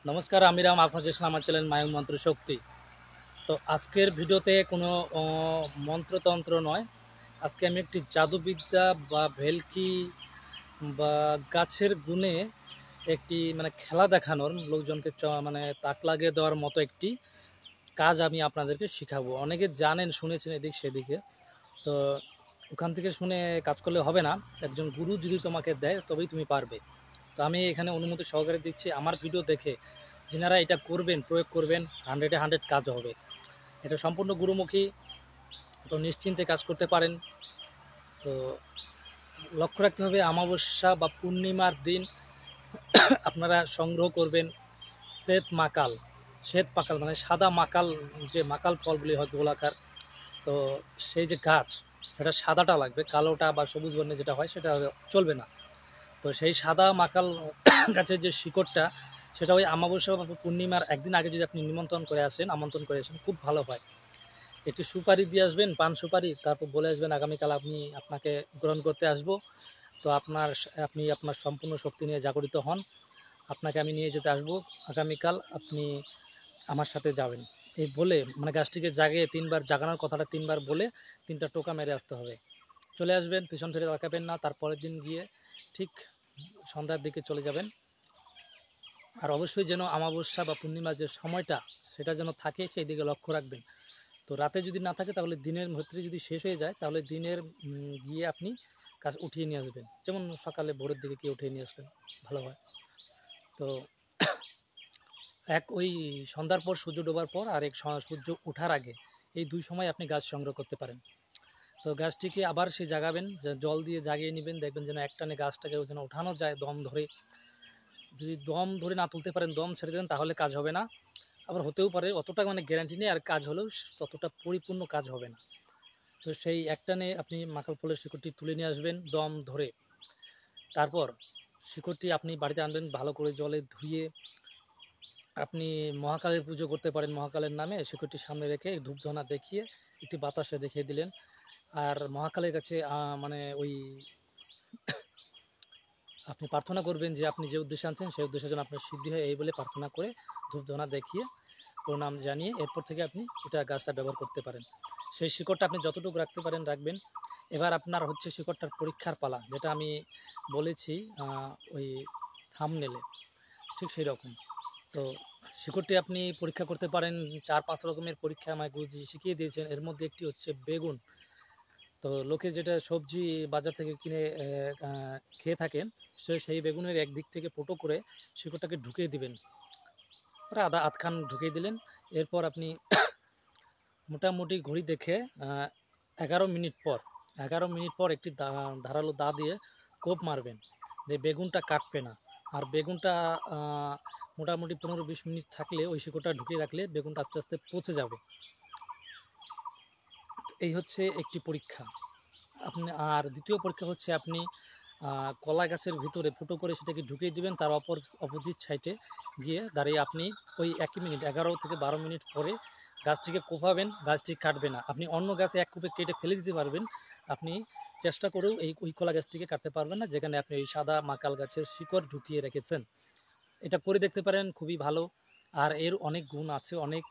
নমস্কার, আমি রাম। আপনার যে আমার চ্যানেল মায়ং মন্ত্র শক্তি। তো আজকের ভিডিওতে কোনো মন্ত্রতন্ত্র নয়। আজকে আমি একটি জাদুবিদ্যা বা ভেলকি বা গাছের গুণে একটি খেলা দেখানোর লোকজনকে মানে তাক লাগিয়ে দেওয়ার মতো একটি কাজ আমি আপনাদেরকে শিখাবো। অনেকে জানেন, শুনেছেন এদিক সেদিকে। তো ওখান থেকে শুনে কাজ করলে হবে না। একজন গুরু যদি তোমাকে দেয় তবেই তুমি পারবে। তো আমি এখানে অনুমতি সহকারে দিচ্ছি, আমার ভিডিও দেখে যেনারা এটা করবেন, প্রয়োগ করবেন, 100-এ 100 কাজ হবে। এটা সম্পূর্ণ গুরুমুখী, তো নিশ্চিন্তে কাজ করতে পারেন। তো লক্ষ্য রাখতে হবে, অমাবস্যা বা পূর্ণিমার দিন আপনারা সংগ্রহ করবেন শ্বেত পাকাল মানে সাদা মাকাল, যে মাকাল ফলগুলি হয় গোলাকার। তো সেই যে গাছ, সেটা সাদাটা লাগবে, কালোটা বা সবুজ বর্ণের যেটা হয় সেটা চলবে না। তো সেই সাদা মাকাল গাছের যে শিকড়টা, সেটা ওই অমাবস্যা বা পূর্ণিমার একদিন আগে যদি আপনি আমন্ত্রণ করে আসেন, খুব ভালো হয়। একটু সুপারি দিয়ে আসবেন, পান সুপারি, তারপর বলে আসবেন আগামীকাল আপনাকে গ্রহণ করতে আসব। তো আপনি আপনার সম্পূর্ণ শক্তি নিয়ে জাগরিত হন, আপনাকে আমি নিয়ে যেতে আসবো আগামীকাল, আপনি আমার সাথে যাবেন। এই বলে গাছটিকে জাগিয়ে 3 বার, জাগানোর কথাটা 3 বার বলে 3টা টোকা মেরে আসতে হবে। চলে আসবেন, পিছন ফিরে তাকাবেন না। তারপরের দিন গিয়ে ঠিক সন্ধ্যার দিকে চলে যাবেন। আর অবশ্যই যেন অমাবস্যা বা পূর্ণিমার যে সময়টা, সেটা যেন থাকে, সেই দিকে লক্ষ্য রাখবেন। তো রাতে যদি না থাকে, তাহলে দিনের মধ্যে যদি শেষ হয়ে যায়, তাহলে দিনের গিয়ে আপনি কাজ উঠিয়ে নিয়ে আসবেন। যেমন সকালে ভোরের দিকে গিয়ে উঠিয়ে নিয়ে আসলেন, ভালো হয়। তো ওই সন্ধ্যার পর, সূর্য ডোবার পর, আর সূর্য ওঠার আগে, এই 2 সময় আপনি গাছ সংগ্রহ করতে পারেন। তো গাছটিকে আবার জাগাবেন, জল দিয়ে জাগিয়ে নেবেন। দেখবেন যেন একটানে গাছটাকে যেন ওঠানো যায় দম ধরে। যদি দম ধরে না তুলতে পারেন, দম ছেড়ে দেন, তাহলে কাজ হবে না। আবার হতেও পারে, অতটা গ্যারান্টি নেই, আর কাজ হলেও ততটা পরিপূর্ণ কাজ হবে না। তো সেই একটানে আপনি মাকাল ফলের শিকড়টি তুলে নিয়ে আসবেন দম ধরে। তারপর শিকড়টি আপনি বাড়িতে আনবেন, ভালো করে জলে ধুয়ে আপনি মহাকালের পুজো করতে পারেন। মহাকালের নামে শিকড়টি সামনে রেখে ধূপধনা দেখিয়ে একটি বাতাসে দেখিয়ে দিলেন। আর মহাকালের কাছে ওই আপনি প্রার্থনা করবেন যে আপনি যে উদ্দেশ্যে আনছেন সেই উদ্দেশ্যের জন্য আপনার সিদ্ধি হয়, এই বলে প্রার্থনা করে ধূপধনা দেখিয়ে প্রণাম জানিয়ে এরপর থেকে আপনি এটা গাছটা ব্যবহার করতে পারেন। সেই শিকড়টা আপনি যতটুকু রাখতে পারেন রাখবেন। এবার আপনার হচ্ছে শিকড়টার পরীক্ষার পালা, যেটা আমি বলেছি ওই থাম্বনেলে, ঠিক সেই রকম। তো শিকড়টি আপনি পরীক্ষা করতে পারেন। 4-5 রকমের পরীক্ষা আমায় গুরুজি শিখিয়ে দিয়েছেন। এর মধ্যে একটি হচ্ছে বেগুন। তো লোকে যেটা সবজি বাজার থেকে কিনে খেয়ে থাকেন, সেই বেগুনের একদিক থেকে ফুটো করে শিকড়টাকে ঢুকিয়ে দিবেন, প্রায় আধখান ঢুকিয়ে দিলেন। এরপর আপনি মোটামুটি ঘড়ি দেখে 11 মিনিট পর একটি ধারালো দা দিয়ে কোপ মারবেন, যে বেগুনটা কাটবে না। আর বেগুনটা মোটামুটি 15-20 মিনিট থাকলে, ওই শিকড়টা ঢুকিয়ে রাখলে বেগুনটা আস্তে আস্তে পচে যাবে। এই হচ্ছে একটি পরীক্ষা। আর দ্বিতীয় পরীক্ষা হচ্ছে, আপনি কলা গাছের ভিতরে ফুটো করে সেটাকে ঢুকিয়ে দিবেন। তার অপোজিট সাইডে গিয়ে দাঁড়িয়ে আপনি ওই 1 মিনিট, 11 থেকে 12 মিনিট পরে গাছটিকে কোপাবেন, গাছটি কাটবে না। আপনি অন্য গাছে এক কোপে কেটে ফেলে দিতে পারবেন, আপনি চেষ্টা করেও ওই কলা গাছটিকে কাটতে পারবেন না, যেখানে আপনি ওই সাদা মাকাল গাছের শিকড় ঢুকিয়ে রেখেছেন। এটা করে দেখতে পারেন, খুবই ভালো। আর এর অনেক গুণ আছে, অনেক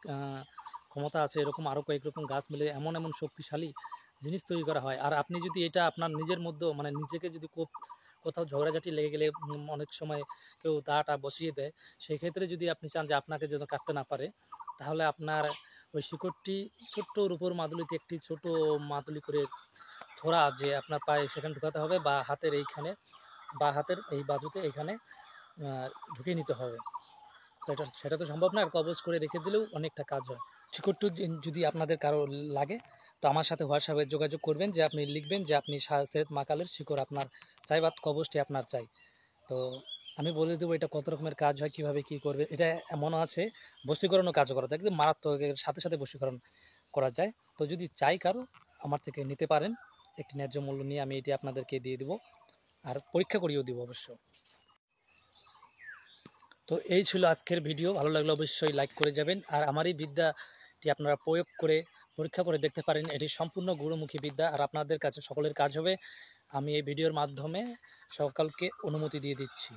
ক্ষমতা আছে। এরকম আরও কয়েক রকম গাছ মিলে এমন এমন শক্তিশালী জিনিস তৈরি করা হয়। আর আপনি যদি এটা আপনার নিজের মধ্যে নিজেকে যদি কোথাও ঝগড়াঝাটি লেগে গেলে, অনেক সময় কেউ দাটা বসিয়ে দেয়, সেই ক্ষেত্রে যদি আপনি চান যে আপনাকে যেন কাটতে না পারে, তাহলে আপনার ওই শিকড়টি ছোট্ট রূপোর মাদুলিতে একটি ছোট মাদুলি করে থোড়া, যে আপনার পায়ে সেখানে ঢুকাতে হবে, বা হাতের এইখানে, বা হাতের এই বাজুতে এইখানে ঢুকিয়ে নিতে হবে। তো সেটা তো সম্ভব না, আর কবজ করে রেখে দিলেও অনেকটা কাজ হয়। শিকড়টি যদি আপনাদের কারো লাগে, তো আমার সাথে হোয়াটসঅ্যাপে যোগাযোগ করবেন, যে আপনি লিখবেন যে আপনি সৈয়দ মাকালের শিকড় আপনার চাই, বা কবজটি আপনার চাই। তো আমি বলে দেবো এটা কত রকমের কাজ হয়, কিভাবে কি করবে। এটা এমন আছে, বশীকরণও কাজ করা যায়, কিন্তু মারাত্মক, সাথে সাথে বশীকরণ করা যায়। তো যদি চাই কারো, আমার থেকে নিতে পারেন, একটি ন্যায্য মূল্য নিয়ে আমি এটি আপনাদেরকে দিয়ে দেবো, আর পরীক্ষা করিয়েও দেবো অবশ্য। তো এই ছিল আজকের ভিডিও। ভালো লাগলে অবশ্যই লাইক করে যাবেন। আর আমার এই বিদ্যাটি আপনারা প্রয়োগ করে পরীক্ষা করে দেখতে পারেন। এটি সম্পূর্ণ গুরুমুখী বিদ্যা, আর আপনাদের কাছে সকলের কাজ হবে। আমি এই ভিডিওর মাধ্যমে সকলকে অনুমতি দিয়ে দিচ্ছি।